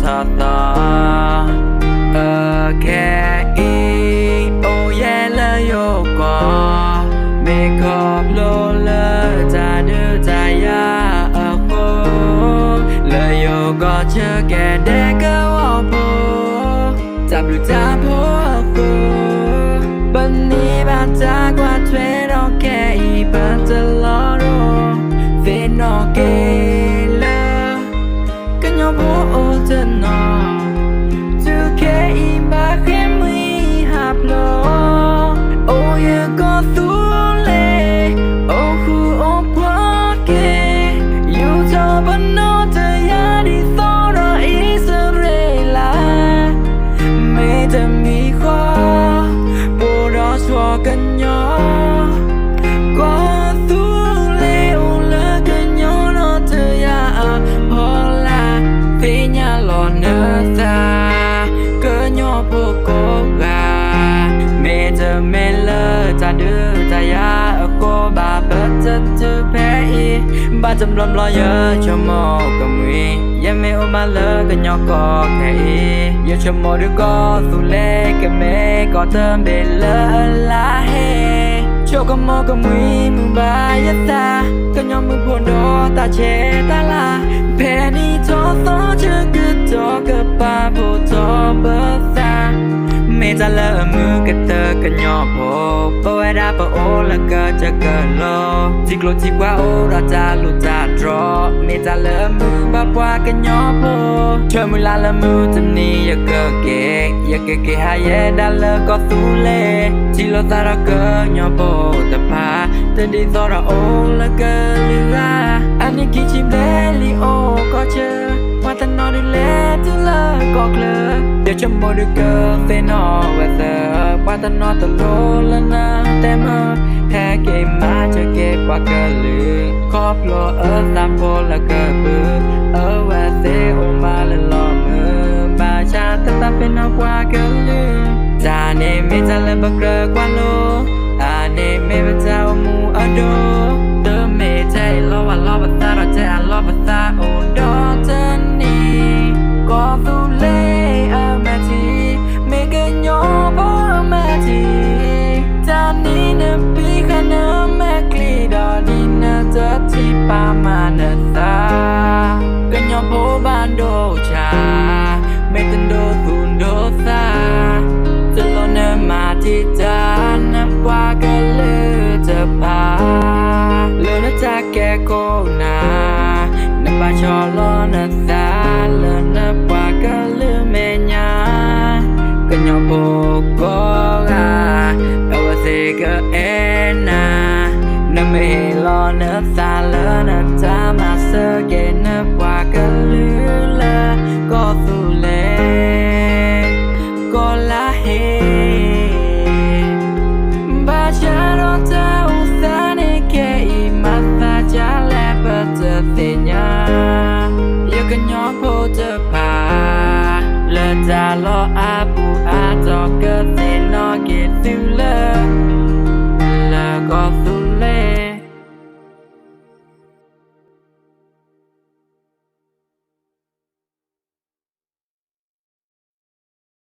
thọ thọ khe y ô ye lơ yo có mê khóc lô lơ ta đưa ta ya khô lơ yo có chờ kẻ để cơ ô bố ta blu ta bố khô bên ní bà ta qua thuê nó kẻ y bên ta lo rô về nó kê lơ cái nhỏ bố ô chân nó từ kẻ y bà khẽ mây hạp lô ô ye có tú lệ ô khu ô quá kê yêu cho bên nó thơ ya đi so ra Israel mê thơ mi khó bố đó xóa cân nhỏ có tú lệ ô lơ cân nhỏ nó thơ ya hồ là thế nhà lò nơ xa cơ nhỏ bố cố gà mê thơ mê lơ ta đưa ta ya cô bà bớt chất thư bé y bà chấm lom lo nhớ cho mô cầm nguy ya mê ô bà lơ cơ nhỏ có kẻ y ya cho mô đứa có tu lê kẻ mê có thơm bê lơ lá hê cho có mô cầm nguy mừng bà ya ta cơ nhỏ mừng buồn đó ta chê ta là bé đi cho gió chưa cứ cho cơ bà bố cho bớt xa mê ta lỡ mưa cái tơ cái nhỏ bố bố ai đã bố ô là cơ cho cơ lô chỉ lô chỉ qua ô ra ta lụt ta trọ mê ta lỡ mưa bà qua cái nhỏ bố chơi mùi la lỡ mưa tâm ni ya cơ kê hai ye đã lỡ có tu lê chỉ lô ta ra cơ nhỏ bố ta pa ta đi do ra ô là cơ lư ra anh đi kì chim lê li ô có chơi qua ta nói đi lê thứ lỡ có lỡ để cho mỗi đứa cơ phê nó và giờ qua ta nói ta lô lên na tem ơ hè kê má cho kê qua cơ lư khóp lô ở tam bố là cơ bước ở và thế ôm ba lên lò mơ bà cha ta ta phê nó qua cơ lư già nê mê ta lên bậc rơ qua lô à nê mê bà ta ôm mù ở đô tớ mê chạy lo bà ta rồi chạy lo bà ta ôn đó chân ni có tu lê ở mẹ chi mẹ cái nhỏ bố ở mẹ chi ta ni nè pi khả nè mẹ kli đò đi nè tớ chi pa mà nè ta cái nhỏ bố ban đồ cha mẹ tên đồ thun đồ xa tớ lo nè mà chi ta nè qua cái lư tớ pa lư nó ta kẻ cô na nè ba cho lo nè ta lư nè qua cái lư mẹ nhà cái nhỏ bố có gà đâu có thể cơ em na nè mẹ lo nè ta lư nè ta mà sơ kê nè qua cái lư lơ có tu lê có lá hê ba cha đó ta u sa nè kê y mà ta cha lẹ bơ tơ tê nhà yêu cái nhỏ bố tơ pa lơ ta lo abu